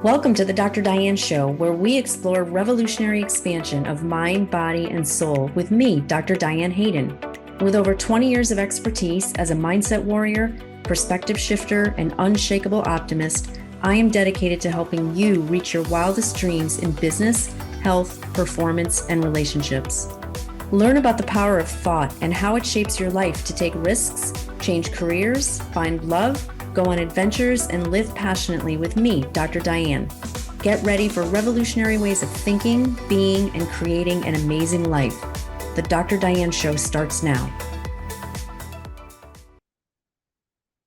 Welcome to the Dr. Diane Show, where we explore revolutionary expansion of mind, body, and soul with me, Dr. Diane Hayden. With over 20 years of expertise as a mindset warrior, perspective shifter, and unshakable optimist, I am dedicated to helping you reach your wildest dreams in business, health, performance, and relationships. Learn about the power of thought and how it shapes your life to take risks, change careers, find love, go on adventures, and live passionately with me, Dr. Diane. Get ready for revolutionary ways of thinking, being, and creating an amazing life. The Dr. Diane Show starts now.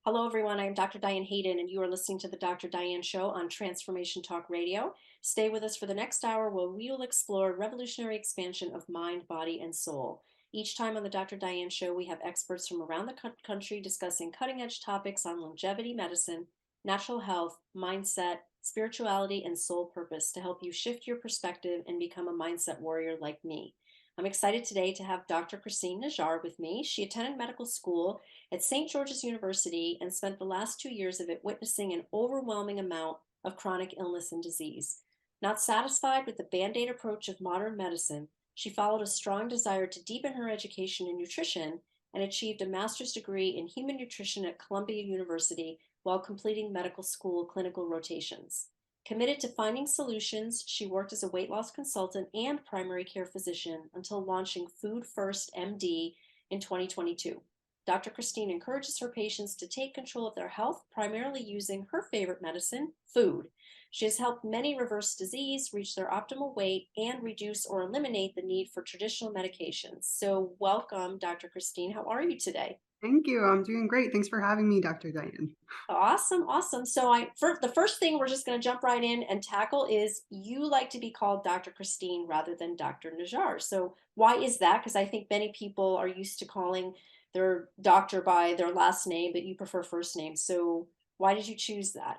Hello, everyone. I am Dr. Diane Hayden, and you are listening to the Dr. Diane Show on Transformation Talk Radio. Stay with us for the next hour where we will explore revolutionary expansion of mind, body, and soul. Each time on the Dr. Diane Show, we have experts from around the country discussing cutting-edge topics on longevity medicine, natural health, mindset, spirituality, and soul purpose to help you shift your perspective and become a mindset warrior like me. I'm excited today to have Dr. Christine Najjar with me. She attended medical school at St. George's University and spent the last 2 years of it witnessing an overwhelming amount of chronic illness and disease. Not satisfied with the Band-Aid approach of modern medicine, she followed a strong desire to deepen her education in nutrition and achieved a master's degree in human nutrition at Columbia University while completing medical school clinical rotations. Committed to finding solutions, she worked as a weight loss consultant and primary care physician until launching Food First MD in 2022. Dr. Christine encourages her patients to take control of their health, primarily using her favorite medicine, food. She has helped many reverse disease, reach their optimal weight, and reduce or eliminate the need for traditional medications. So welcome, Dr. Christine. How are you today? Thank you. I'm doing great. Thanks for having me, Dr. Diane. Awesome. So the first thing we're just going to jump right in and tackle is you like to be called Dr. Christine rather than Dr. Najjar. So why is that? Because I think many people are used to calling their doctor by their last name, but you prefer first name. So why did you choose that?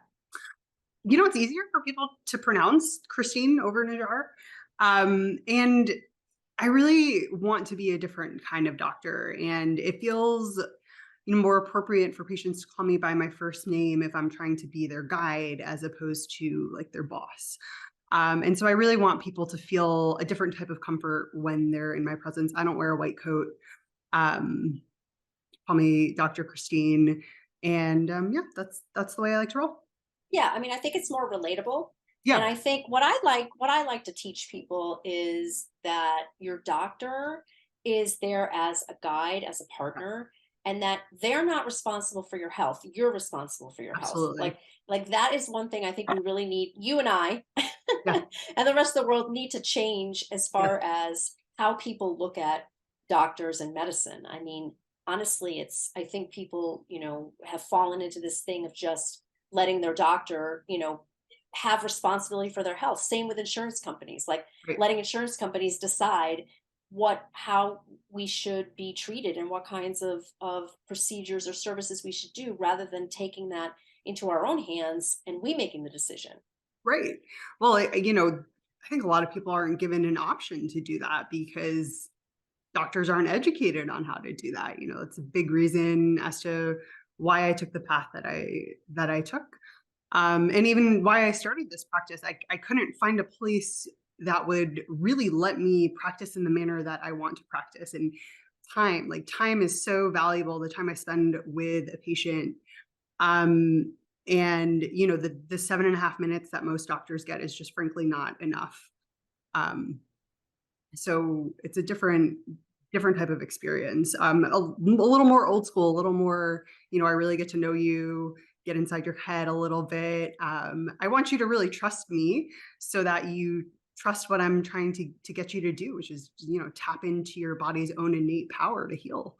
You know, it's easier for people to pronounce Christine over Najjar. And I really want to be a different kind of doctor. And it feels more appropriate for patients to call me by my first name if I'm trying to be their guide as opposed to like their boss. And so I really want people to feel a different type of comfort when they're in my presence. I don't wear a white coat. Call me Dr. Christine. And yeah, that's the way I like to roll. Yeah, I mean, I think it's more relatable. Yeah. And I think what I like to teach people is that your doctor is there as a guide, as a partner, and that they're not responsible for your health. You're responsible for your health. Absolutely. Like that is one thing I think we really need, you and I Yeah. and the rest of the world need to change as Yeah. far as how people look at doctors and medicine. I mean, honestly, I think people, have fallen into this thing of just letting their doctor, have responsibility for their health. Same with insurance companies, like Right. letting insurance companies decide how we should be treated and what kinds of procedures or services we should do rather than taking that into our own hands and we making the decision. Right. Well, I think a lot of people aren't given an option to do that because doctors aren't educated on how to do that. It's a big reason as to why I took the path that I took. And even why I started this practice. I couldn't find a place that would really let me practice in the manner that I want to practice. And time is so valuable, the time I spend with a patient. And the 7.5 minutes that most doctors get is just frankly not enough. So it's a different type of experience. A little more old school, a little more, I really get to know you, get inside your head a little bit. I want you to really trust me so that you trust what I'm trying to get you to do, which is, tap into your body's own innate power to heal.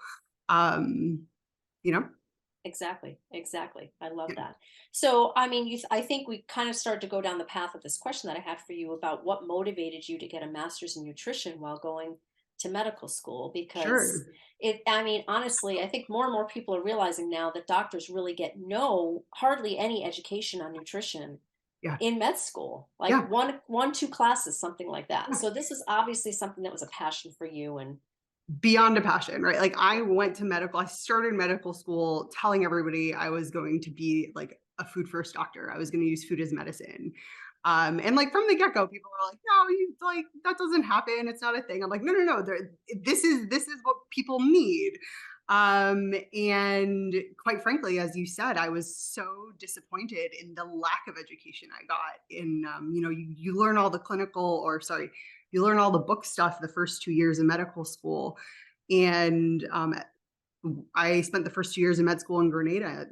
Exactly. I love Yeah. that. So, I mean, I think we kind of started to go down the path of this question that I had for you about what motivated you to get a master's in nutrition while going to medical school, because Sure. I mean, honestly, I think more and more people are realizing now that doctors really get hardly any education on nutrition Yeah. in med school, like Yeah. two classes, something like that. So this is obviously something that was a passion for you. And Beyond a passion, right? Like I started medical school telling everybody I was going to be like a food first doctor. I was going to use food as medicine. And like from the get-go, people are like, no, you like that doesn't happen. It's not a thing. I'm like, no, no, no. This is what people need. And quite frankly, as you said, I was so disappointed in the lack of education I got in, you learn all the you learn all the book stuff the first 2 years of medical school. And I spent the first 2 years of med school in Grenada.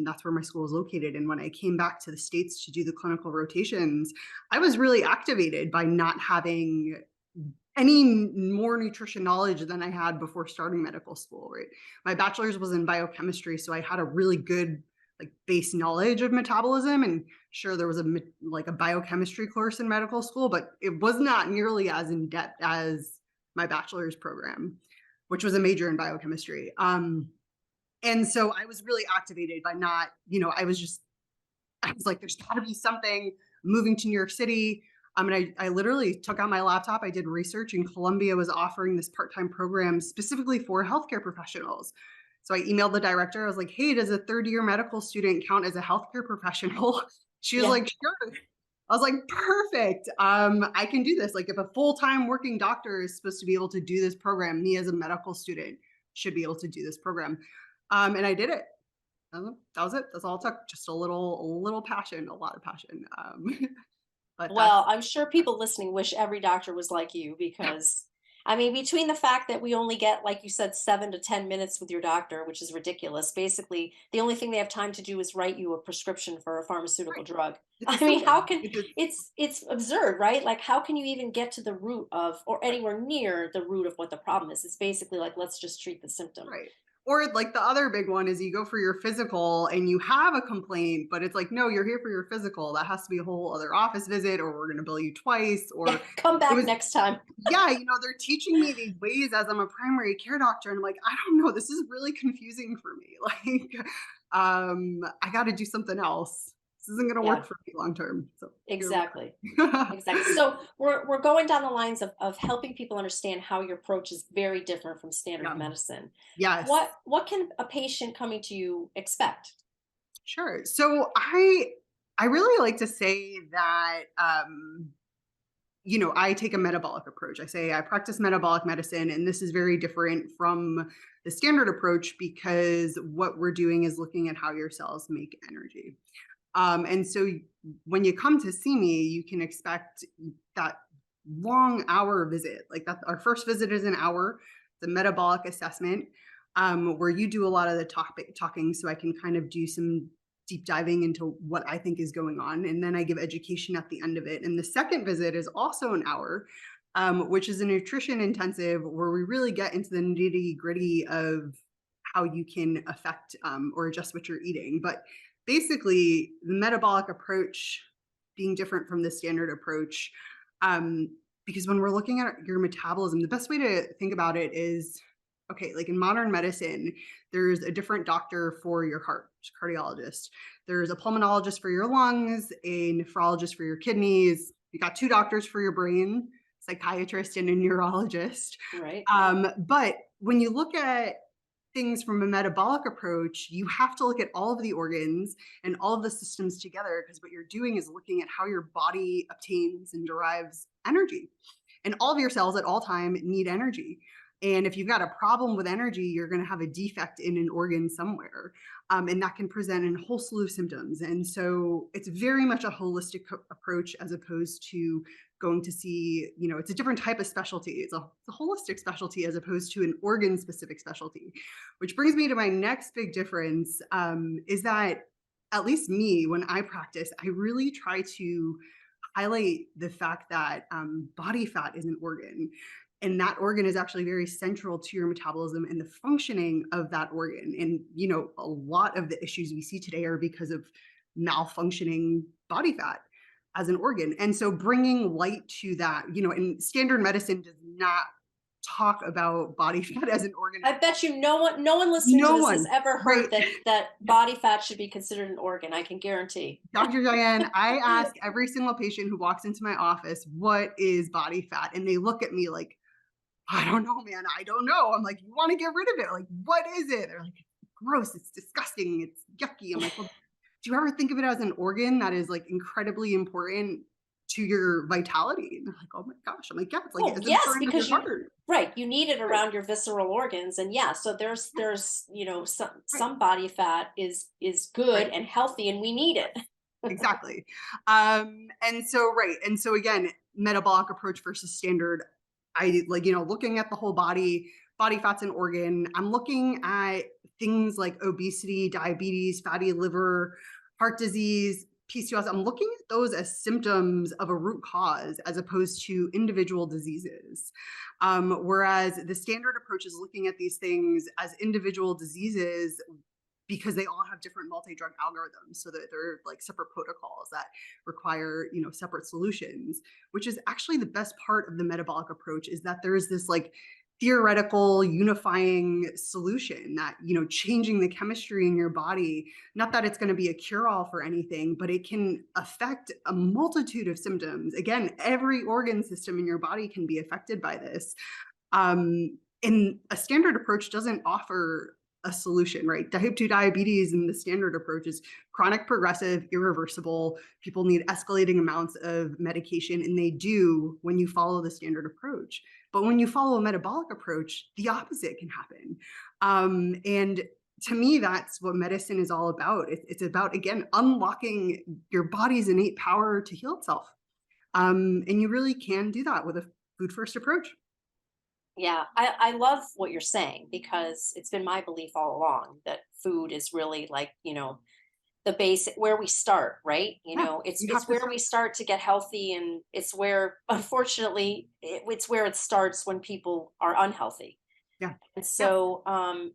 That's where my school is located. And when I came back to the States to do the clinical rotations, I was really activated by not having any more nutrition knowledge than I had before starting medical school, right? My bachelor's was in biochemistry, so I had a really good like base knowledge of metabolism. And sure, there was a biochemistry course in medical school, but it was not nearly as in depth as my bachelor's program, which was a major in biochemistry. And so I was really activated by not, I was like, there's got to be something. Moving to New York City. And I literally took out my laptop. I did research, and Columbia was offering this part-time program specifically for healthcare professionals. So I emailed the director. I was like, hey, does a third-year medical student count as a healthcare professional? She was Yeah. like, sure. I was like, perfect. I can do this. Like, if a full-time working doctor is supposed to be able to do this program, me as a medical student should be able to do this program. And I did it. That was it. That's all it took. Just a little passion, a lot of passion. But that's Well, I'm sure people listening wish every doctor was like you because, I mean, between the fact that we only get, like you said, 7 to 10 minutes with your doctor, which is ridiculous. Basically, the only thing they have time to do is write you a prescription for a pharmaceutical right. drug. It's a I mean, symptom. how can It's a it's absurd, right? Like, how can you even get to the root of, or anywhere near the root of what the problem is? It's basically like, let's just treat the symptom. right. Or like the other big one is you go for your physical and you have a complaint, but it's like, no, you're here for your physical. That has to be a whole other office visit, or we're going to bill you twice. Yeah, Or come it back was, next time. yeah, they're teaching me these ways as I'm a primary care doctor. And I'm like, I don't know, this is really confusing for me. Like, I got to do something else. This isn't going to Yeah, work for me long term. So here exactly. we are. Exactly. So we're going down the lines of helping people understand how your approach is very different from standard Yeah. medicine. Yes. What can a patient coming to you expect? Sure. So I really like to say that I take a metabolic approach. I say I practice metabolic medicine, and this is very different from the standard approach because what we're doing is looking at how your cells make energy. And so when you come to see me, you can expect that long hour visit. Like that, our first visit is an hour, the metabolic assessment, where you do a lot of the talking, so I can kind of do some deep diving into what I think is going on. And then I give education at the end of it. And the second visit is also an hour, which is a nutrition intensive where we really get into the nitty gritty of how you can affect or adjust what you're eating. But basically, the metabolic approach being different from the standard approach, um, because when we're looking at your metabolism, the best way to think about it is okay, like in modern medicine, there's a different doctor for your heart, cardiologist. There's a pulmonologist for your lungs, a nephrologist for your kidneys. You got two doctors for your brain, psychiatrist and a neurologist. Right. But when you look at things from a metabolic approach, you have to look at all of the organs and all of the systems together, because what you're doing is looking at how your body obtains and derives energy. And all of your cells at all time need energy. And if you've got a problem with energy, you're going to have a defect in an organ somewhere. And that can present in a whole slew of symptoms. And so it's very much a holistic approach as opposed to going to see, it's a different type of specialty. It's a holistic specialty as opposed to an organ specific specialty, which brings me to my next big difference, is that at least me, when I practice, I really try to highlight the fact that body fat is an organ, and that organ is actually very central to your metabolism and the functioning of that organ. And a lot of the issues we see today are because of malfunctioning body fat as an organ. And so bringing light to that, and standard medicine does not talk about body fat as an organ. I bet you no one listening to No this has one, ever right? heard that body fat should be considered an organ. I can guarantee. Dr. Diane, I ask every single patient who walks into my office, what is body fat? And they look at me like, I don't know, man. I don't know. I'm like, you want to get rid of it? Like, what is it? They're like, gross. It's disgusting. It's yucky. I'm like, well, do you ever think of it as an organ that is like incredibly important to your vitality. And they're like, oh my gosh. I'm like, yeah, it's like Oh, as yes, important as because your you heart. right, you need it Right. around your visceral organs, and yeah, so Yeah. there's, some Right. body fat is good Right. and healthy, and we need it. Exactly. And so, right. And so again, metabolic approach versus standard, I like, looking at the whole body, body fats and organ, I'm looking at things like obesity, diabetes, fatty liver, heart disease, PCOS. I'm looking at those as symptoms of a root cause as opposed to individual diseases. Whereas the standard approach is looking at these things as individual diseases because they all have different multi-drug algorithms, so that they're like separate protocols that require separate solutions, which is actually the best part of the metabolic approach, is that there's this like theoretical unifying solution that changing the chemistry in your body, not that it's going to be a cure-all for anything, but it can affect a multitude of symptoms. Again, every organ system in your body can be affected by this. And a standard approach doesn't offer a solution, right? Type 2 diabetes in the standard approach is chronic, progressive, irreversible. People need escalating amounts of medication, and they do when you follow the standard approach. But when you follow a metabolic approach, the opposite can happen. And to me, that's what medicine is all about. It's about, again, unlocking your body's innate power to heal itself. And you really can do that with a food first approach. Yeah, I love what you're saying because it's been my belief all along that food is really like, the basic where we start, right? Yeah, It's you have it's to where start. we start to get healthy, and it's where unfortunately it's where it starts when people are unhealthy. Yeah, And yeah. so,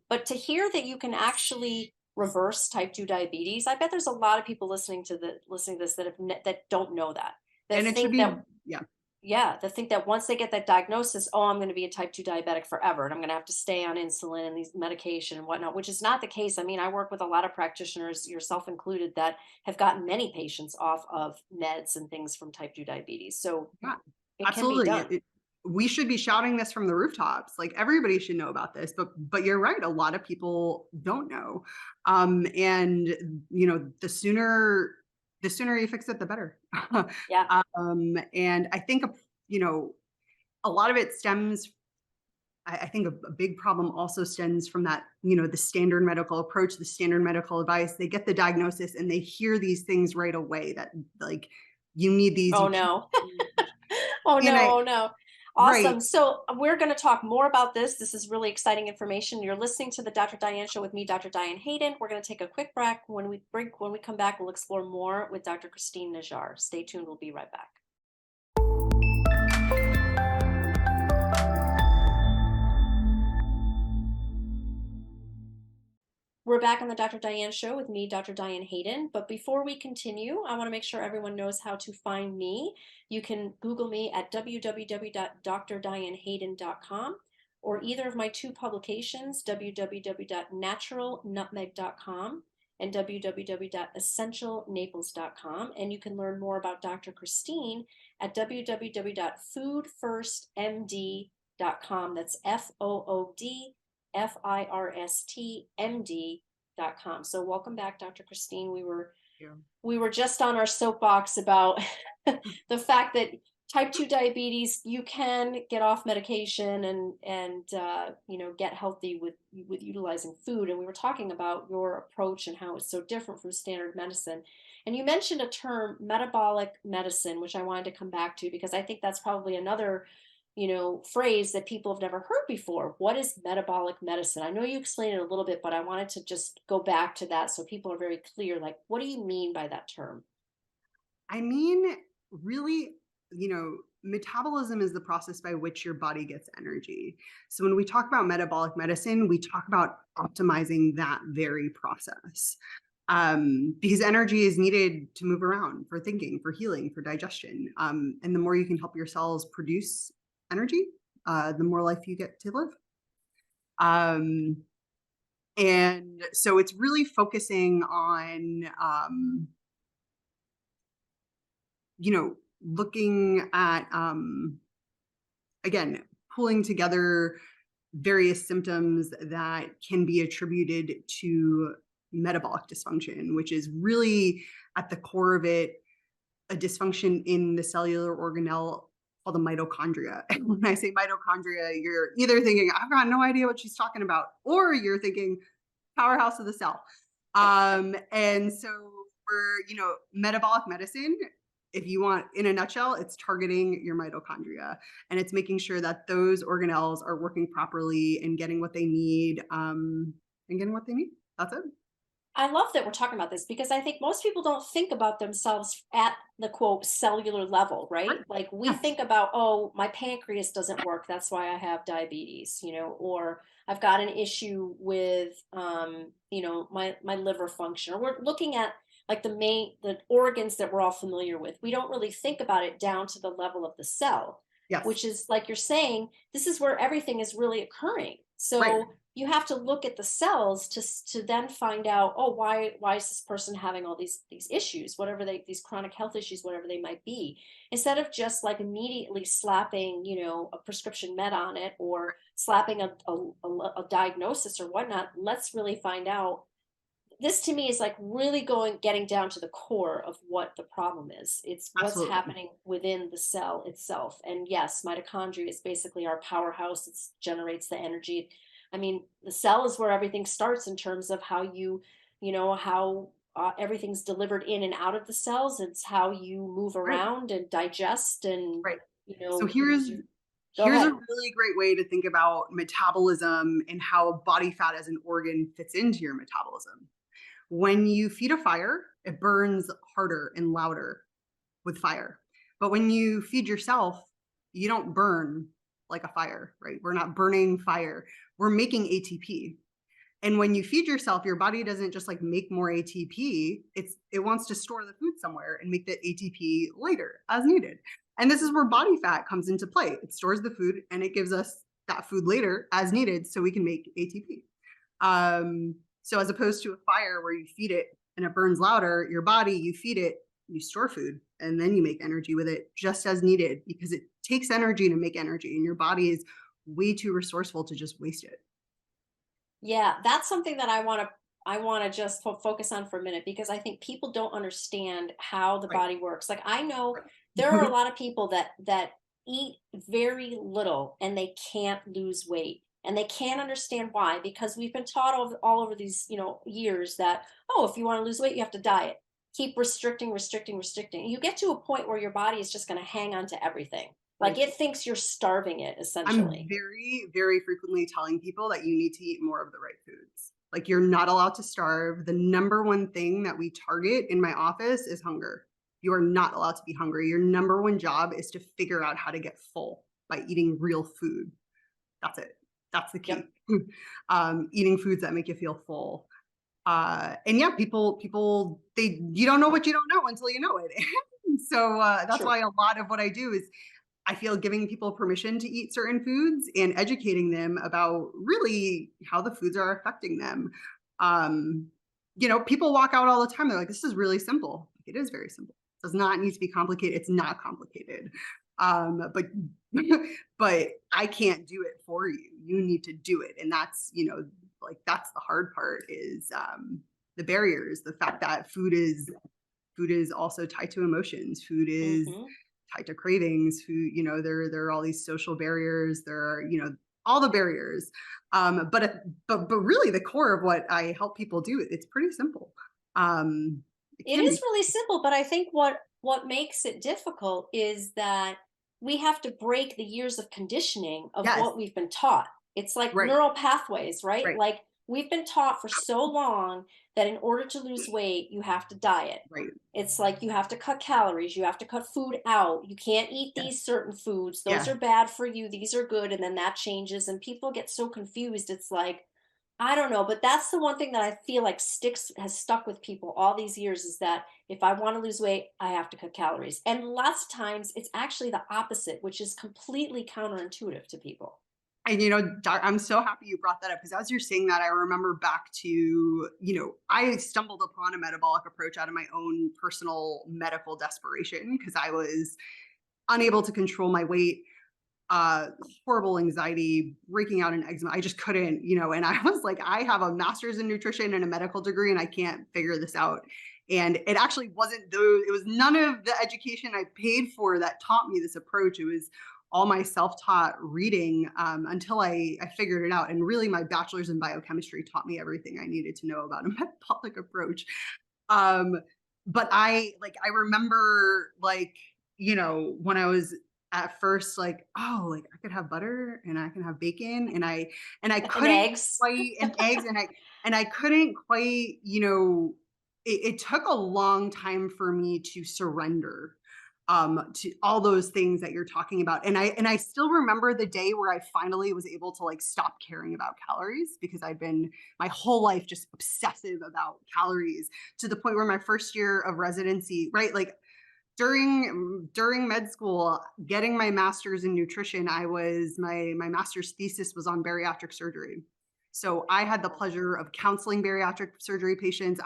but to hear that you can actually reverse type 2 diabetes, I bet there's a lot of people listening to this that that don't know that And it should think be, that yeah, yeah, to think that once they get that diagnosis, oh, I'm going to be a type 2 diabetic forever, and I'm going to have to stay on insulin and these medication and whatnot, which is not the case. I mean, I work with a lot of practitioners, yourself included, that have gotten many patients off of meds and things from type 2 diabetes. So yeah, it can be absolutely. done. We should be shouting this from the rooftops. Like everybody should know about this, but you're right. A lot of people don't know. And the sooner you fix it, the better. Yeah. And I think you know a lot of it stems. I think a big problem also stems from that, the standard medical approach, the standard medical advice. They get the diagnosis and they hear these things right away that like you need these, Oh, you can't. no. Oh, And no. Oh, no. right. Awesome. So we're going to talk more about this. This is really exciting information. You're listening to the Dr. Diane Show with me, Dr. Diane Hayden. We're going to take a quick break. When we come back, we'll explore more with Dr. Christine Najjar. Stay tuned. We'll be right back. We're back on the Dr. Diane Show with me, Dr. Diane Hayden. But before we continue, I want to make sure everyone knows how to find me. You can Google me at www.drdianehayden.com or either of my two publications, www.naturalnutmeg.com and www.essentialnaples.com. And you can learn more about Dr. Christine at www.foodfirstmd.com. That's FOODFIRSTMD.com. So welcome back, Dr. Christine. We were just on our soapbox about the fact that type 2 diabetes, you can get off medication and get healthy with utilizing food. And we were talking about your approach and how it's so different from standard medicine. And you mentioned a term, metabolic medicine, which I wanted to come back to because I think that's probably another phrase that people have never heard before. What is metabolic medicine? I know you explained it a little bit, but I wanted to just go back to that so people are very clear. Like, what do you mean by that term? I mean, really, metabolism is the process by which your body gets energy. So when we talk about metabolic medicine, we talk about optimizing that very process. Because energy is needed to move around for thinking, for healing, for digestion. And the more you can help your cells produce energy, the more life you get to live. And so it's really focusing on, looking at, again, pulling together various symptoms that can be attributed to metabolic dysfunction, which is really at the core of it, a dysfunction in the cellular organelle called the mitochondria. And when I say mitochondria, you're either thinking, I've got no idea what she's talking about, or you're thinking powerhouse of the cell. And so for, metabolic medicine, if you want, in a nutshell, it's targeting your mitochondria, and it's making sure that those organelles are working properly and getting what they need, That's it. I love that we're talking about this because I think most people don't think about themselves at the quote cellular level, right? Right. Like we Yeah. think about, oh, my pancreas doesn't work. That's why I have diabetes, or I've got an issue with, my liver function. Or we're looking at like the organs that we're all familiar with. We don't really think about it down to the level of the cell, Yes. which is like you're saying, this is where everything is really occurring. Right. So you have to look at the cells to then find out, oh, why is this person having all these issues, whatever these chronic health issues, whatever they might be, instead of just like immediately slapping a prescription med on it, or slapping a diagnosis or whatnot. Let's really find out. This to me is like really getting down to the core of what the problem is. It's what's Absolutely. happening within the cell itself. And yes, mitochondria is basically our powerhouse. It generates the energy. I mean, the cell is where everything starts in terms of how how everything's delivered in and out of the cells. It's how you move Right. around and digest and Right. you So know here's you, go here's a ahead. really great way to think about metabolism and how body fat as an organ fits into your metabolism. When you feed a fire, it burns harder and louder with fire. But when you feed yourself, you don't burn like a fire, right? We're not burning fire. We're making ATP. And when you feed yourself, your body doesn't just like make more ATP. It wants to store the food somewhere and make the ATP later as needed. And this is where body fat comes into play. It stores the food and it gives us that food later as needed so we can make ATP. So as opposed to a fire where you feed it and it burns louder, your body, you feed it, you store food, and then you make energy with it just as needed, because it takes energy to make energy, and your body is way too resourceful to just waste it. Yeah, that's something that I want to just focus on for a minute, because I think people don't understand how the Right. body works. Like I know there are a Right. lot of people that eat very little and they can't lose weight. And they can't understand why, because we've been taught all over these, years that, oh, if you want to lose weight, you have to diet. Keep restricting, restricting, restricting. You get to a point where your body is just going to hang on to everything. Like Right. it thinks you're starving it I'm essentially. very, very frequently telling people that you need to eat more of the right foods. Like, you're not allowed to starve. The number one thing that we target in my office is hunger. You are not allowed to be hungry. Your number one job is to figure out how to get full by eating real food. That's it. That's the Yep. key. Eating foods that make you feel full. And yeah, people, you don't know what you don't know until you know it. So that's True. why a lot of what I do is, I feel, giving people permission to eat certain foods and educating them about really how the foods are affecting them. Um, people walk out all the time. They're like, this is really simple. Like, it is very simple. It does not need to be complicated. It's not complicated. But but I can't do it for you. You need to do it. And that's, like, that's the hard part, is the barriers, the fact that food is also tied to emotions. Food is Hmm. tied to cravings. Food, there are all these social barriers. There are, all the barriers. But really, the core of what I help people do, it's pretty simple. It It can is be. really simple, but I think what makes it difficult is that we have to break the years of conditioning of Yes. what we've been taught. It's like Right. neural pathways, right? Right. Like we've been taught for so long that in order to lose weight, you have to diet. Right. It's like you have to cut calories, you have to cut food out. You can't eat Yes. these certain foods. Those Yeah. are bad for you. These are good. And then that changes. And people get so confused. It's like, I don't know, but that's the one thing that I feel like sticks has stuck with people all these years, is that if I want to lose weight, I have to cut calories. And lots of times it's actually the opposite, which is completely counterintuitive to people. And I'm so happy you brought that up, because as you're saying that, I remember back to, I stumbled upon a metabolic approach out of my own personal medical desperation, because I was unable to control my weight, horrible anxiety, breaking out in eczema. I just couldn't, and I was like, I have a master's in nutrition and a medical degree, and I can't figure this out. And it actually wasn't those, it was none of the education I paid for that taught me this approach. It was all my self-taught reading until I figured it out. And really, my bachelor's in biochemistry taught me everything I needed to know about a metabolic approach. Um, but I remember like, when I was at first like, oh, like I could have butter and I can have bacon and I And couldn't eggs. quite and eggs and I couldn't quite, it took a long time for me to surrender to all those things that you're talking about. And I still remember the day where I finally was able to like stop caring about calories, because I'd been my whole life just obsessive about calories, to the point where my first year of residency, right? Like during med school, getting my master's in nutrition, my master's thesis was on bariatric surgery. So I had the pleasure of counseling bariatric surgery patients.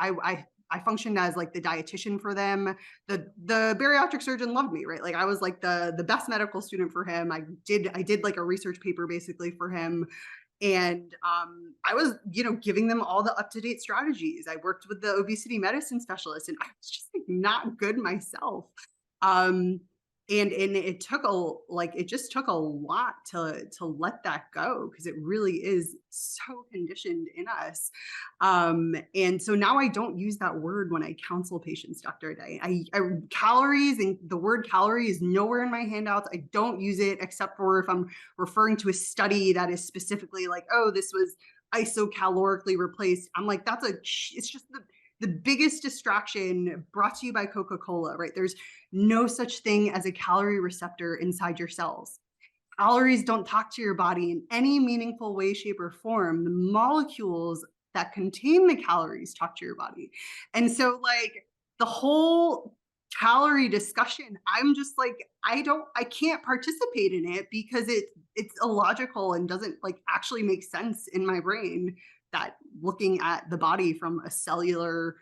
I functioned as like the dietitian for them. The bariatric surgeon loved me, right? Like I was like the best medical student for him. I did like a research paper basically for him. And I was, giving them all the up-to-date strategies. I worked with the obesity medicine specialist, and I was just like not good myself. Um, and it just took a lot to let that go, because it really is so conditioned in us. And so now I don't use that word when I counsel patients, Dr. Day. Calories, and the word calorie is nowhere in my handouts. I don't use it except for if I'm referring to a study that is specifically like, oh, this was isocalorically replaced. I'm like, it's just the biggest distraction brought to you by Coca-Cola, right? There's no such thing as a calorie receptor inside your cells. Calories don't talk to your body in any meaningful way, shape, or form. The molecules that contain the calories talk to your body. And so, like, the whole calorie discussion, I'm just like, I can't participate in it because it's illogical and doesn't like actually make sense in my brain, that looking at the body from a cellular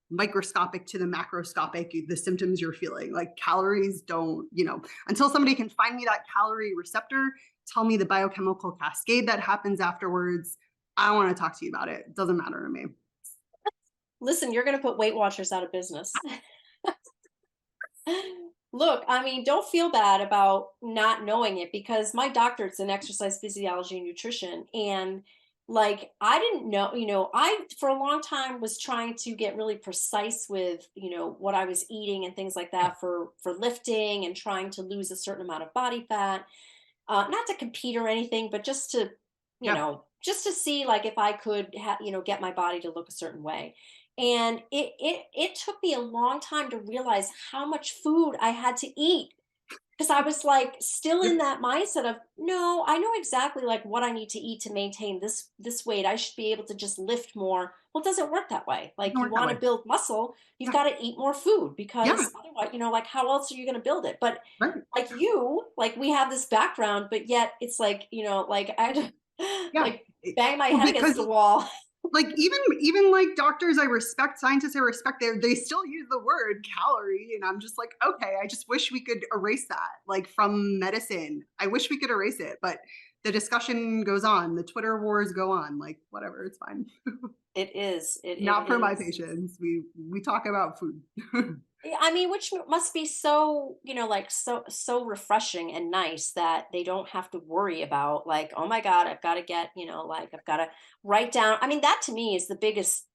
microscopic to the macroscopic, the symptoms you're feeling, like calories don't, until somebody can find me that calorie receptor, tell me the biochemical cascade that happens afterwards, I don't want to talk to you about it. It doesn't matter to me. Listen, you're going to put Weight Watchers out of business. Look, I mean, don't feel bad about not knowing it, because my doctorate's in exercise physiology and nutrition. And like, I didn't know, I, for a long time, was trying to get really precise with, what I was eating and things like that for lifting and trying to lose a certain amount of body fat, not to compete or anything, but just to, Yeah. just to see like if I could, get my body to look a certain way. And it took me a long time to realize how much food I had to eat, because I was like still in Yep. that mindset of, no, I know exactly like what I need to eat to maintain this weight. I should be able to just lift more. Well, it doesn't work that way. It Like, doesn't you work that want to way. build muscle, you've Yeah. got to eat more food, Yeah. because otherwise, like how else are you going to build it? But Right. like we have this background, but yet it's like, like I had to Yeah. like bang my Well, head against because the wall. like even like doctors I respect, scientists I respect, they still use the word calorie, and I'm just like, okay, I just wish we could erase that like from medicine. I wish we could erase it, but the discussion goes on, the Twitter wars go on, like whatever, it's fine. It is. It Not for my is. patients. We talk about food. Yeah, I mean, which must be so, like so refreshing and nice that they don't have to worry about like, oh my God, I've got to get, like I've got to write down. I mean, that to me is the biggest,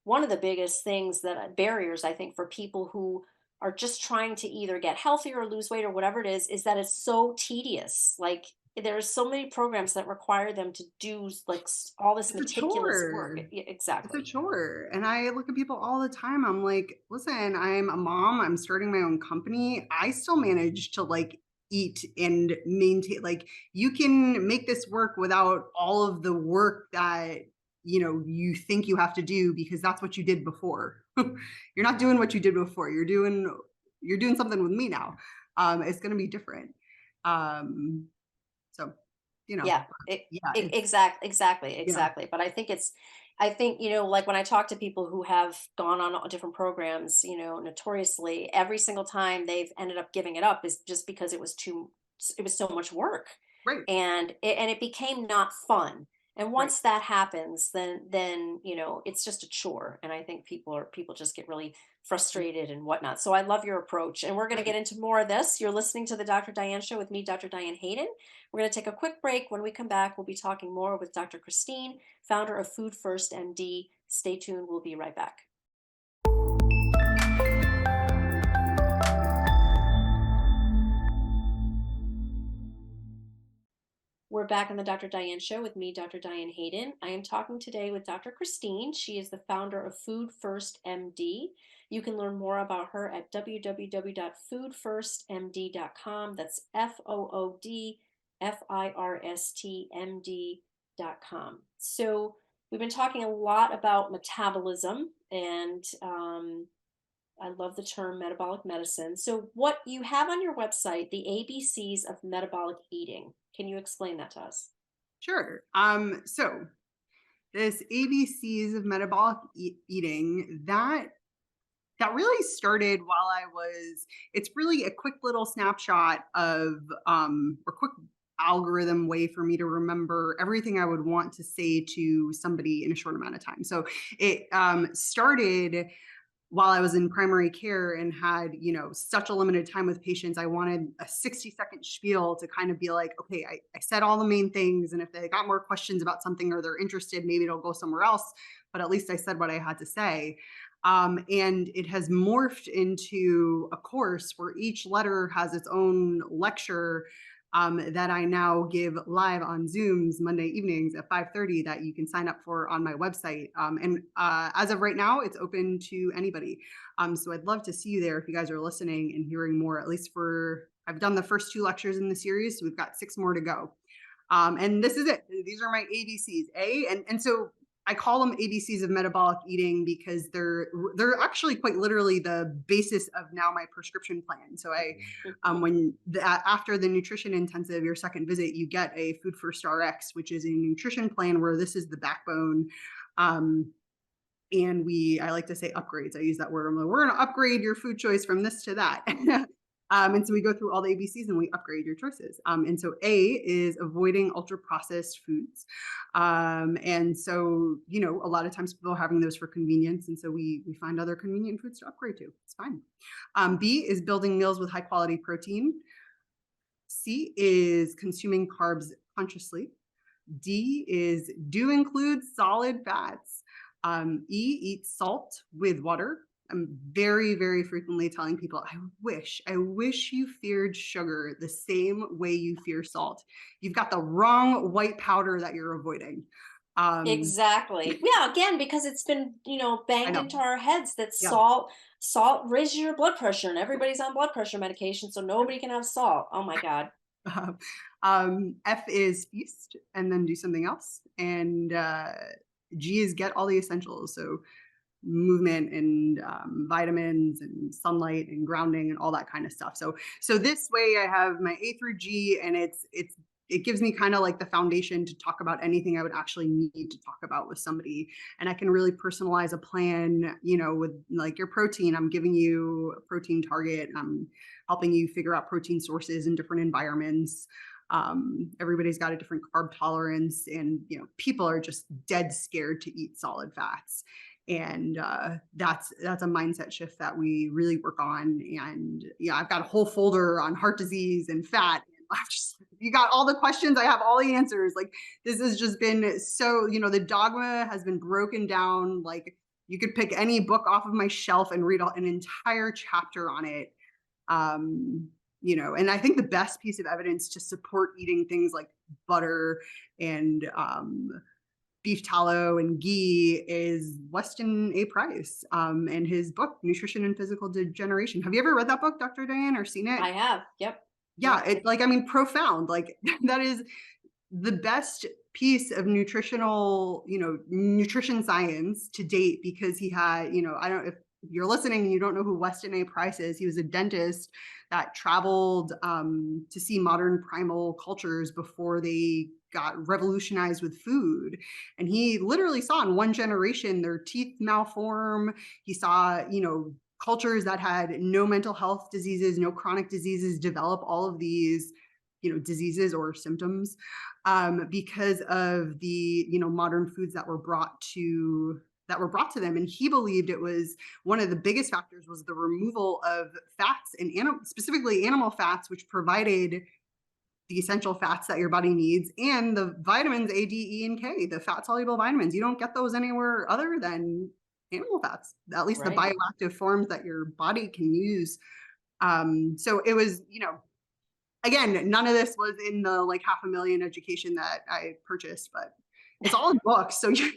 one of the biggest things that barriers I think for people who are just trying to either get healthier or lose weight or whatever it is that it's so tedious. Like, there's so many programs that require them to do like all this It's a meticulous work. chore. It's a Exactly. chore. And I look at people all the time. I'm like, listen, I'm a mom. I'm starting my own company. I still manage to like eat and maintain. Like, you can make this work without all of the work that, you think you have to do because that's what you did before. You're not doing what you did before. You're doing something with me now. It's going to be different. Um, so, Yeah, yeah, exactly, yeah, exactly. But I think, like when I talk to people who have gone on all different programs, notoriously, every single time they've ended up giving it up is just because it was so much work, right. and it became not fun. And Right. once that happens, then it's just a chore. And I think people just get really frustrated and whatnot. So I love your approach. And we're going to get into more of this. You're listening to the Dr. Diane Show with me, Dr. Diane Hayden. We're going to take a quick break. When we come back, we'll be talking more with Dr. Christine, founder of Food First MD. Stay tuned. We'll be right back. We're back on the Dr. Diane Show with me, Dr. Diane Hayden. I am talking today with Dr. Christine. She is the founder of Food First MD. You can learn more about her at www.foodfirstmd.com. That's FOODFIRSTMD.com. So, we've been talking a lot about metabolism, and I love the term metabolic medicine. So, what you have on your website, the ABCs of metabolic eating. Can you explain that to us? Sure. So this ABCs of metabolic eating, that really started while I was, it's really a quick little snapshot of, or quick algorithm way for me to remember everything I would want to say to somebody in a short amount of time. So it started while I was in primary care and had, such a limited time with patients. I wanted a 60-second spiel to kind of be like, okay, I said all the main things. And if they got more questions about something or they're interested, maybe it'll go somewhere else. But at least I said what I had to say. And it has morphed into a course where each letter has its own lecture, that I now give live on Zooms Monday evenings at 5:30 that you can sign up for on my website. And as of right now, it's open to anybody. So I'd love to see you there if you guys are listening and hearing more, at least I've done the first 2 lectures in the series, so we've got 6 more to go. And this is it. These are my ABCs. And so I call them ABCs of metabolic eating because they're actually quite literally the basis of now my prescription plan. So after the nutrition intensive, your second visit, you get a Food First RX, which is a nutrition plan where this is the backbone. And I like to say upgrades. I use that word. I'm like, we're going to upgrade your food choice from this to that. And so we go through all the ABCs and we upgrade your choices. And so A is avoiding ultra processed foods. And so, a lot of times people are having those for convenience. And so we find other convenient foods to upgrade to. It's fine. B is building meals with high quality protein. C is consuming carbs consciously. D is do include solid fats. E, eat salt with water. I'm very, very frequently telling people, I wish you feared sugar the same way you fear salt. You've got the wrong white powder that you're avoiding. Exactly. Yeah, again, because it's been, I banged know. into our heads that Yeah. salt raises your blood pressure and everybody's on blood pressure medication, so nobody can have salt. Oh my God. F is feast and then do something else. And G is get all the essentials. So movement and vitamins and sunlight and grounding and all that kind of stuff. So this way I have my A through G, and it gives me kind of like the foundation to talk about anything I would actually need to talk about with somebody. And I can really personalize a plan, with like your protein. I'm giving you a protein target. I'm helping you figure out protein sources in different environments. Everybody's got a different carb tolerance, and people are just dead scared to eat solid fats. And that's a mindset shift that we really work on. And I've got a whole folder on heart disease and fat. And I'm just, you got all the questions, I have all the answers. Like, this has just been so, the dogma has been broken down. Like, you could pick any book off of my shelf and read an entire chapter on it. And I think the best piece of evidence to support eating things like butter and beef tallow and ghee is Weston A. Price, and his book, Nutrition and Physical Degeneration. Have you ever read that book, Dr. Diane, or seen it? I have. Yep. Yeah, profound. Like, that is the best piece of nutrition science to date, because he had, I don't, if you're listening and you don't know who Weston A. Price is, he was a dentist that traveled to see modern primal cultures before they got revolutionized with food. And he literally saw in one generation their teeth malform. He saw, cultures that had no mental health diseases, no chronic diseases develop all of these, diseases or symptoms, because of the, modern foods that were brought to them. And he believed it was one of the biggest factors was the removal of fats and specifically animal fats, which provided the essential fats that your body needs, and the vitamins A, D, E, and K, the fat soluble vitamins. You don't get those anywhere other than animal fats, at least the Right. bioactive forms that your body can use. So it was, again, none of this was in the like $500,000 education that I purchased, but it's all in books. So you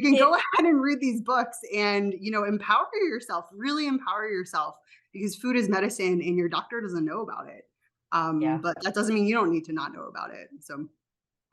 can go It, ahead and read these books and, empower yourself, really empower yourself, because food is medicine and your doctor doesn't know about it. yeah. But that doesn't mean you don't need to not know about it. So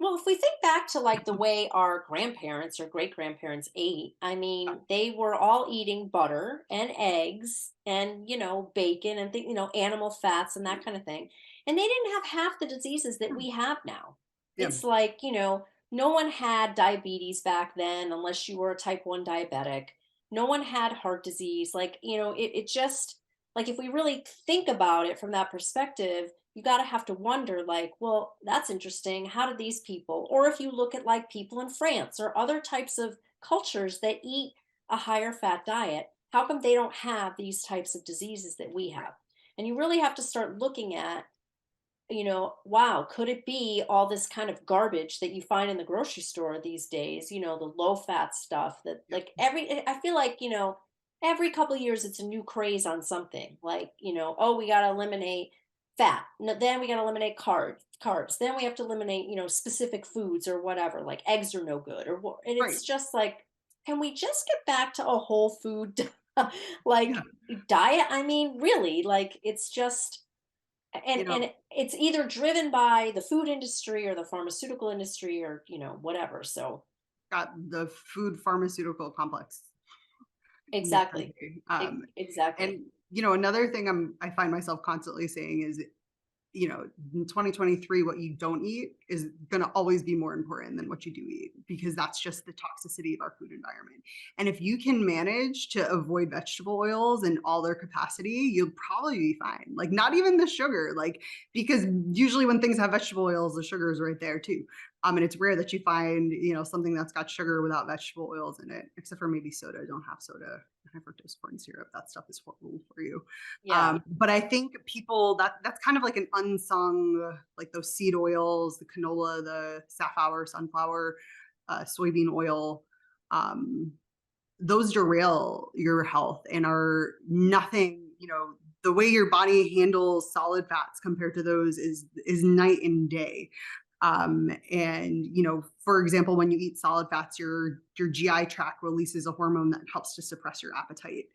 Well, if we think back to like the way our grandparents or great grandparents ate, I yeah, mean, they were all eating butter and eggs and, bacon and animal fats and that kind of thing. And they didn't have half the diseases that we have now. yeah, It's like, no one had diabetes back then unless you were a type 1 diabetic. No one had heart disease. Like, it just, like, if we really think about it from that perspective, you got to have to wonder like, well, that's interesting, how did these people, or if you look at like people in France or other types of cultures that eat a higher fat diet, how come they don't have these types of diseases that we right, have? And you really have to start looking at, wow, could it be all this kind of garbage that you find in the grocery store these days, the low fat stuff that yeah, like I feel like, every couple of years it's a new craze on something. Like, oh, we got to eliminate fat. No, then we got to eliminate carbs. Then we have to eliminate, specific foods or whatever, like eggs are no good and right, it's just like, can we just get back to a whole food like yeah, diet? I mean, really, like it's just you know, it's either driven by the food industry or the pharmaceutical industry or whatever. So got the food pharmaceutical complex in this exactly. country. Exactly. And another thing I find myself constantly saying is, in 2023, what you don't eat is going to always be more important than what you do eat, because that's just the toxicity of our food environment. And if you can manage to avoid vegetable oils in all their capacity, you'll probably be fine. Like, not even the sugar, like, because usually when things have vegetable oils, the sugar is right there too. And it's rare that you find, something that's got sugar without vegetable oils in it, except for maybe soda. Don't have soda, high fructose corn syrup. That stuff is horrible for you. Yeah. But I think people that's kind of like an unsung, like those seed oils, the canola, the safflower, sunflower, soybean oil. Um, those derail your health and are nothing. The way your body handles solid fats compared to those is night and day. And for example, when you eat solid fats, your GI tract releases a hormone that helps to suppress your appetite,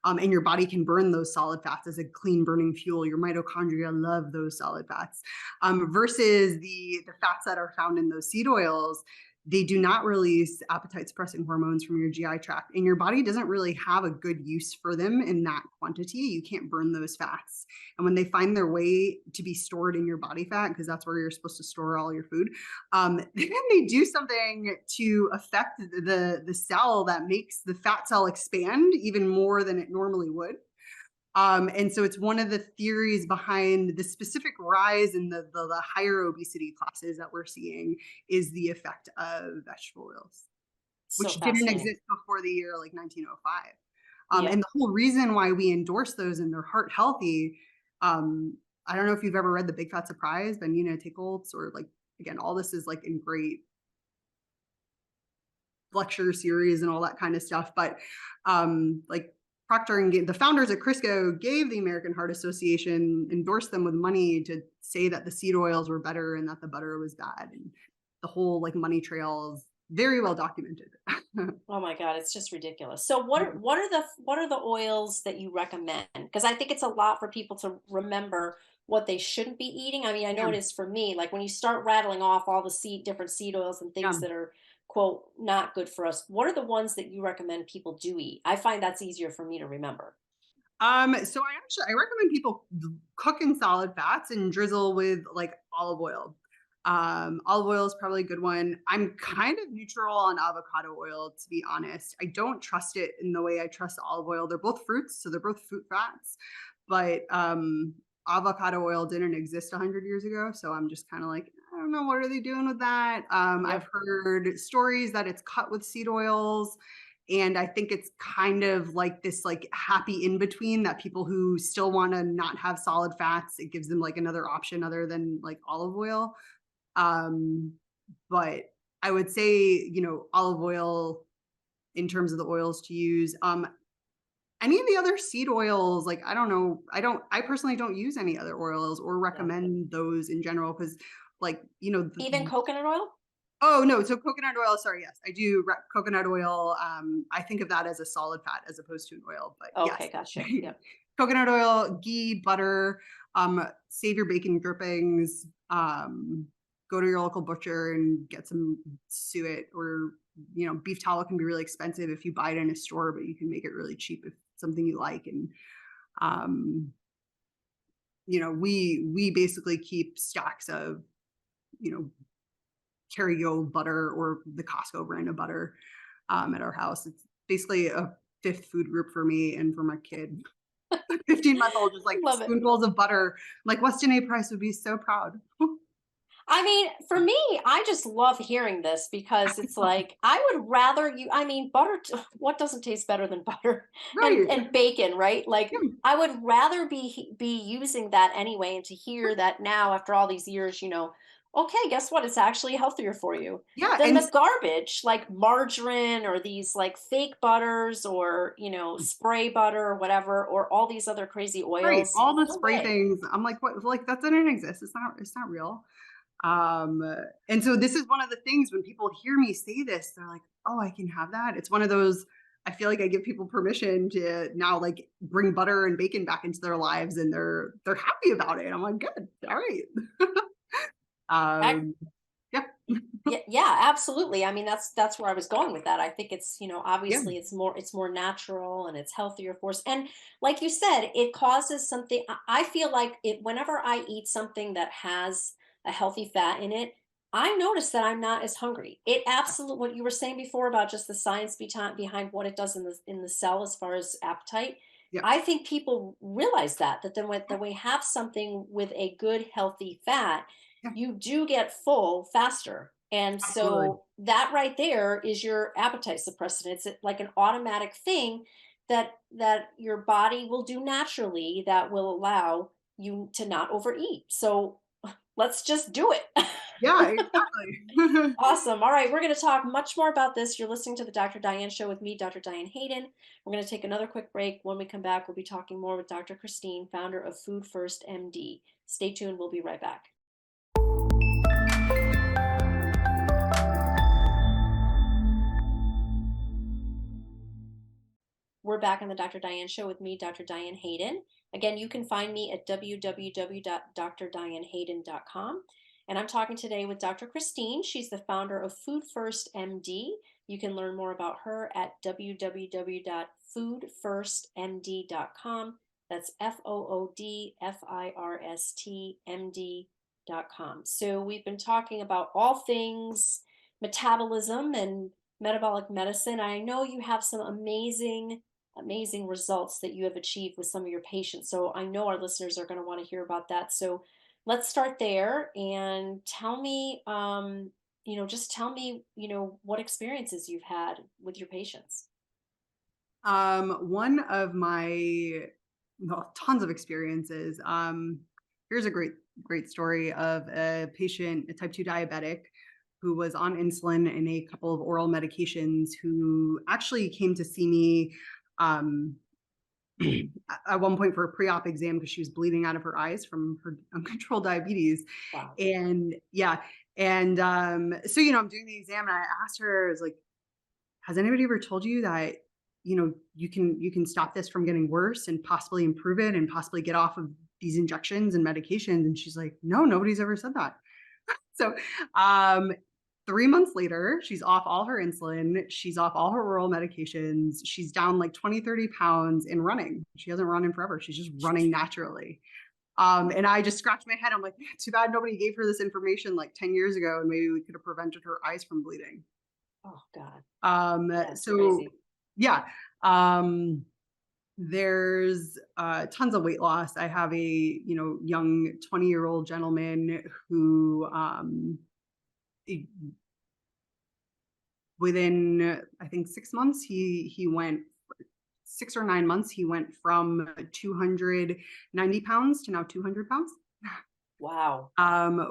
and your body can burn those solid fats as a clean burning fuel. Your mitochondria love those solid fats, versus the fats that are found in those seed oils. They do not release appetite suppressing hormones from your GI tract, and your body doesn't really have a good use for them in that quantity. You can't burn those fats. And when they find their way to be stored in your body fat, because that's where you're supposed to store all your food, then they do something to affect the cell that makes the fat cell expand even more than it normally would. And so it's one of the theories behind the specific rise in the higher obesity classes that we're seeing is the effect of vegetable oils, So which didn't fascinating. exist before the year like 1905. And Yep. the whole reason why we endorse those and they're heart healthy. I don't know if you've ever read The Big Fat Surprise by Nina Tickholtz, or like, again, all this is like in great lecture series and all that kind of stuff. But like Procter and the founders at Crisco gave the American Heart Association, endorsed them with money to say that the seed oils were better and that the butter was bad. And the whole like money trail is very well documented. Oh my God, it's just ridiculous. So what are the oils that you recommend? Because I think it's a lot for people to remember what they shouldn't be eating. I mean, I know Yeah. it is for me. Like when you start rattling off all the different seed oils and Yeah. things that are quote not good for us, what are the ones that you recommend people do eat? I find that's easier for me to remember. So I recommend people cook in solid fats and drizzle with like olive oil. Olive oil is probably a good one. I'm kind of neutral on avocado oil, to be honest. I don't trust it in the way I trust olive oil. They're both fruits, so they're both fruit fats. But avocado oil didn't exist 100 years ago. So I'm just kind of like, I don't know, what are they doing with that? I've Yep. heard stories that it's cut with seed oils. And I think it's kind of like this like happy in between that people who still want to not have solid fats, it gives them like another option other than like olive oil. Um, but I would say, olive oil in terms of the oils to use. Any of the other seed oils, like, I don't know, I personally don't use any other oils or Yeah. recommend those in general because, like, Even coconut oil? oh no, so coconut oil, sorry, yes, I do coconut oil. I think of that as a solid fat as opposed to an oil, but yes. Okay, gotcha. Yep. Coconut oil, ghee, butter, save your bacon drippings, go to your local butcher and get some suet, or beef tallow can be really expensive if you buy it in a store, but you can make it really cheap if it's something you like. And um, we basically keep stacks of Kerrygo butter or the Costco brand of butter at our house. It's basically a fifth food group for me and for my kid. 15-month-old, just like Love it. spoonfuls of butter. Like Weston A. Price would be so proud. I mean, for me, I just love hearing this because it's like I would rather I mean, butter, what doesn't taste better than butter Right. and bacon, right? Like Yeah. I would rather be using that anyway, and to hear that now after all these years, okay, guess what? It's actually healthier for you Yeah. than And the garbage like margarine or these like fake butters or, spray butter or whatever, or all these other crazy right. oils. All the No spray way. things. I'm like, what? Like that didn't exist. It's not real. Um, and so this is one of the things when people hear me say this, they're like, oh, I can have that. It's one of those, I feel like I give people permission to now like bring butter and bacon back into their lives, and they're happy about it. I'm like, good. All right. um, yeah. Yeah, yeah, absolutely. I mean, that's where I was going with that. I think it's, Yeah. obviously it's more natural and it's healthier for us. And like you said, it causes something. I feel like it whenever I eat something that has a healthy fat in it, I notice that I'm not as hungry. It absolutely what you were saying before about just the science behind what it does in the cell as far as appetite. Yeah. I think people realize that then when we have something with a good healthy fat, Yeah. you do get full faster. And Absolutely. so that right there is your appetite suppressant. It's like an automatic thing that your body will do naturally that will allow you to not overeat. So let's just do it. Yeah, exactly. Awesome. All right, we're going to talk much more about this. You're listening to the Dr. Diane Show with me, Dr. Diane Hayden. We're going to take another quick break. When we come back, we'll be talking more with Dr. Christine, founder of Food First MD. Stay tuned. We'll be right back. We're back on the Dr. Diane Show with me, Dr. Diane Hayden. Again, you can find me at www.drdianehayden.com. And I'm talking today with Dr. Christine. She's the founder of Food First MD. You can learn more about her at www.foodfirstmd.com. That's FOODFIRSTMD.com. So we've been talking about all things metabolism and metabolic medicine. I know you have some amazing results that you have achieved with some of your patients. So I know our listeners are going to want to hear about that. So let's start there and tell me, just tell me, what experiences you've had with your patients. One of my, well, tons of experiences. Here's a great story of a patient, a type 2 diabetic who was on insulin and a couple of oral medications, who actually came to see me um, at one point for a pre-op exam because she was bleeding out of her eyes from her uncontrolled diabetes. Wow. And yeah. And so, I'm doing the exam and I asked her, I was like, has anybody ever told you that, you can stop this from getting worse and possibly improve it and possibly get off of these injections and medications? And she's like, no, nobody's ever said that. So, 3 months later, she's off all her insulin. She's off all her oral medications. She's down like 20, 30 pounds and running. She hasn't run in forever. She's just running naturally. And I just scratched my head. I'm like, too bad nobody gave her this information like 10 years ago, and maybe we could have prevented her eyes from bleeding. Oh God. Um, That's so crazy. yeah. Um, There's tons of weight loss. I have a, young 20-year-old gentleman who, i- within, I think, 6 months, he went 6 or 9 months, he went from 290 pounds to now 200 pounds. Wow.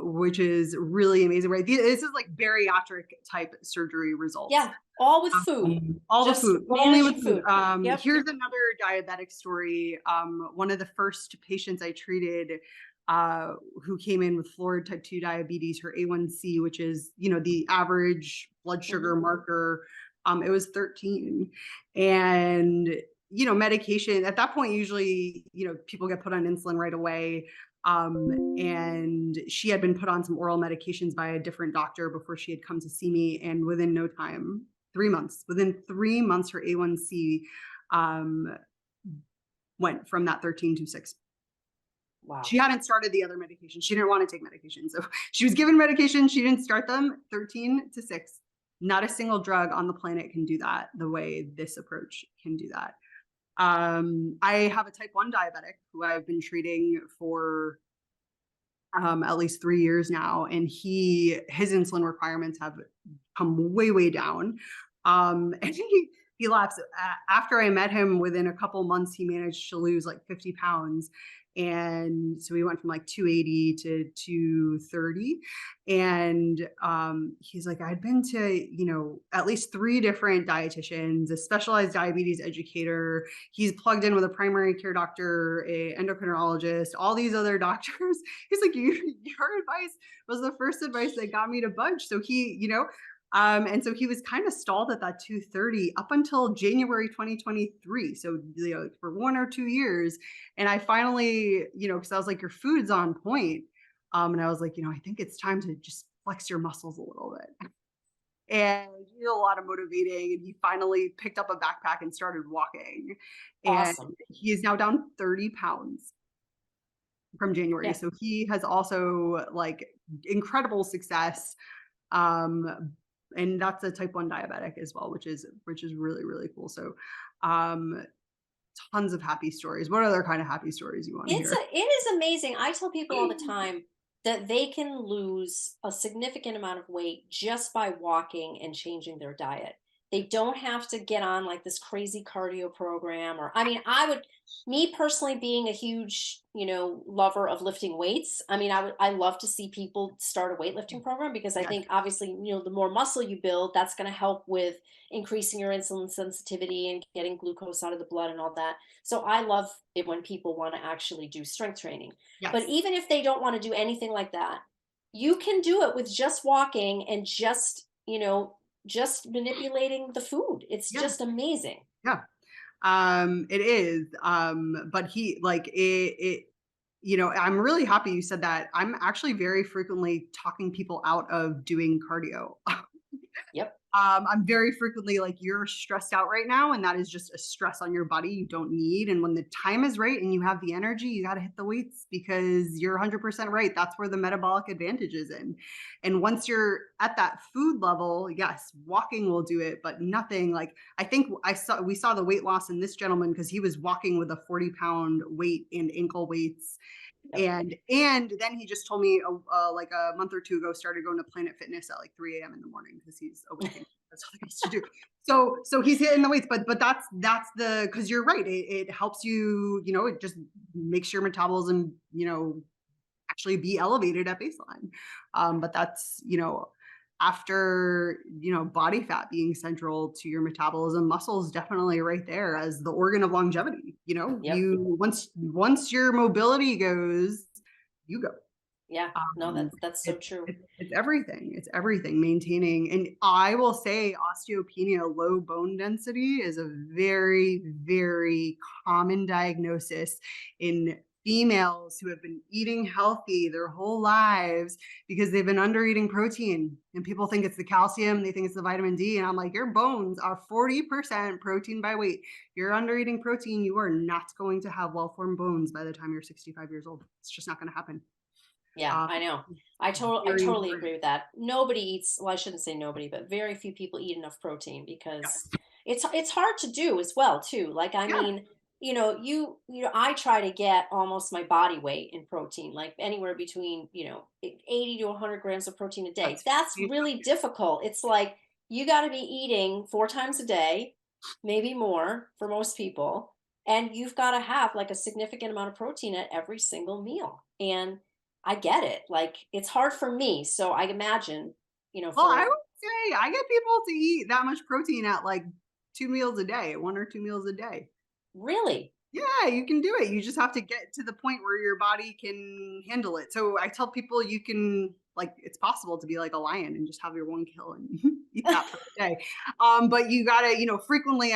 Which is really amazing, right? This is like bariatric type surgery results. Yeah. All with food. All the Just food, only with managing food. food. Yep. Here's another diabetic story. One of the first patients I treated, uh, who came in with florid type 2 diabetes, her A1C, which is, the average blood sugar Hmm. marker, it was 13. And, medication at that point, usually, people get put on insulin right away. And she had been put on some oral medications by a different doctor before she had come to see me. And within no time, 3 months, within 3 months, her A1C um, went from that 13 to 6. She Wow. hadn't started the other medication. She didn't want to take medication. So she was given medication. She didn't start them. 13 to 6. Not a single drug on the planet can do that the way this approach can do that. I have a type 1 diabetic who I've been treating for at least 3 years now, and his insulin requirements have come way down. And he laughs. After I met him, within a couple months, he managed to lose like 50 pounds. And so we went from like 280 to 230. And he's like, I'd been to, at least 3 different dietitians, a specialized diabetes educator. He's plugged in with a primary care doctor, a endocrinologist, all these other doctors. He's like, your advice was the first advice that got me to budge. So and so he was kind of stalled at that 230 up until January 2023. So, for 1 or 2 years. And I finally, because I was like, your food's on point. And I was like, I think it's time to just flex your muscles a little bit. And he did a lot of motivating, and he finally picked up a backpack and started walking. And Awesome. he is now down 30 pounds from January. Yeah. So he has also like incredible success. And that's a type 1 diabetic as well, which is really, really cool. So um tons of happy stories. What other kind of happy stories you want to hear? It is amazing. I tell people all the time that they can lose a significant amount of weight just by walking and changing their diet. They don't have to get on like this crazy cardio program, or I mean, me personally being a huge, lover of lifting weights. I mean, I love to see people start a weightlifting program because I Yes. think obviously, the more muscle you build, that's going to help with increasing your insulin sensitivity and getting glucose out of the blood and all that. So I love it when people want to actually do strength training. But Yes. even if they don't want to do anything like that, you can do it with just walking and just manipulating the food. It's Yeah. just amazing. Yeah. It is. But he like it, I'm really happy you said that. I'm actually very frequently talking people out of doing cardio. Yep. I'm very frequently like, you're stressed out right now, and that is just a stress on your body you don't need. And when the time is right and you have the energy, you got to hit the weights, because you're 100% right. That's where the metabolic advantage is in. And once you're at that food level, yes, walking will do it, but nothing like, I think we saw the weight loss in this gentleman because he was walking with a 40-pound weight and ankle weights. Yep. And then he just told me like a month or two ago, started going to Planet Fitness at like 3 a.m. in the morning because he's awake and that's all he has to do. So he's hitting the weights, but that's because you're right. It helps you, it just makes your metabolism, actually be elevated at baseline. But that's, after, body fat being central to your metabolism, muscle is definitely right there as the organ of longevity. Yep. You once your mobility goes, you go. Yeah. No, Um, that's so it's, true. it's everything. It's everything maintaining. And I will say osteopenia, low bone density, is a very, very common diagnosis in females who have been eating healthy their whole lives because they've been under eating protein. And people think it's the calcium, they think it's the vitamin D. And I'm like, your bones are 40% protein by weight. You're under eating protein, you are not going to have well-formed bones by the time you're 65 years old. It's just not going to happen. Yeah, Um, I know. I Very totally important. agree with that. Nobody eats, well, I shouldn't say nobody, but very few people eat enough protein because Yes. it's hard to do as well too. Like I Yeah. mean, I try to get almost my body weight in protein, like anywhere between, 80 to 100 grams of protein a day. That's That's really really difficult. It's like you got to be eating 4 times a day, maybe more for most people. And you've got to have like a significant amount of protein at every single meal. And I get it. Like it's hard for me. So I imagine, well, I for would say I get people to eat that much protein at like 2 meals a day, 1 or 2 meals a day. really, Yeah, you can do it. You just have to get to the point where your body can handle it. So I tell people you can like it's possible to be like a lion and just have your 1 kill and eat that for the day. But you gotta, frequently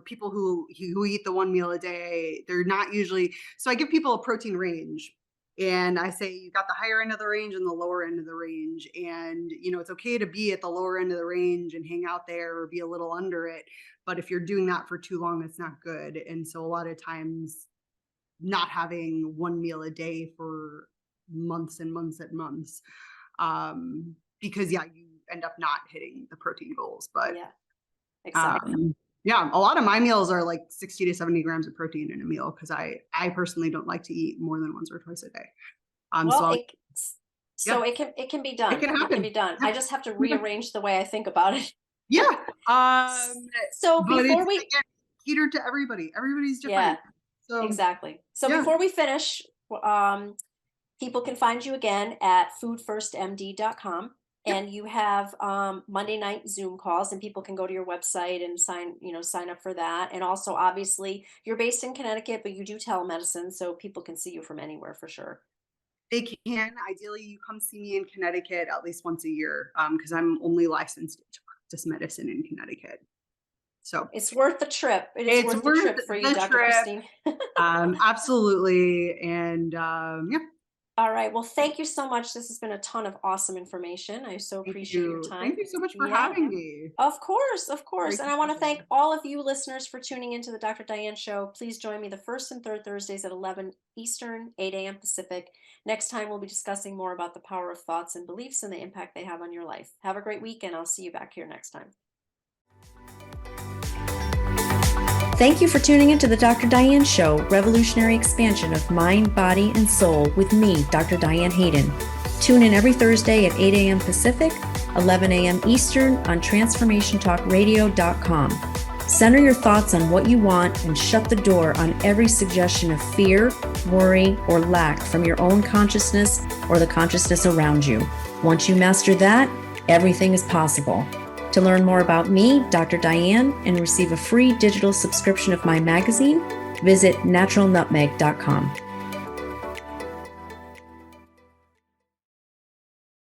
people who eat the 1 meal a day, they're not usually so I give people a protein range. And I say you got the higher end of the range and the lower end of the range. And it's okay to be at the lower end of the range and hang out there or be a little under it, but if you're doing that for too long, it's not good. And so a lot of times not having 1 meal a day for months and months and months, because you end up not hitting the protein goals. But yeah, exactly. yeah, a lot of my meals are like 60 to 70 grams of protein in a meal because I personally don't like to eat more than once or twice a day. So Well, I'll, so yeah, it can be it done. can It can happen. be done. Yeah. I just have to rearrange the way I think about it. Yeah. So But it's before we, again catered to everybody. Everybody's different. yeah, So exactly. So yeah. before we finish, um, people can find you again at foodfirstmd.com. Yep. And you have Monday night Zoom calls, and people can go to your website and sign up for that. And also, obviously, you're based in Connecticut, but you do telemedicine, so people can see you from anywhere for sure. They can. Ideally, you come see me in Connecticut at least once a year because I'm only licensed to practice medicine in Connecticut. So It's worth the trip. It is it's worth the worth trip for you, the Dr. trip. Christine. Absolutely. And yeah, All right. Well, thank you so much. This has been a ton of awesome information. I so thank appreciate your you. Thank time. you so much for Yeah, having me. of course, of Great course. And I want to thank discussion. all of you listeners for tuning into the Dr. Diane Show. Please join me the first and third Thursdays at 11 Eastern, 8 a.m. Pacific. Next time, we'll be discussing more about the power of thoughts and beliefs and the impact they have on your life. Have a great week, and I'll see you back here next time. Thank you for tuning into the Dr. Diane Show, revolutionary expansion of mind, body, and soul with me, Dr. Diane Hayden. Tune in every Thursday at 8 a.m. Pacific, 11 a.m. Eastern on transformationtalkradio.com. Center your thoughts on what you want and shut the door on every suggestion of fear, worry, or lack from your own consciousness or the consciousness around you. Once you master that, everything is possible. To learn more about me, Dr. Diane, and receive a free digital subscription of my magazine, visit naturalnutmeg.com.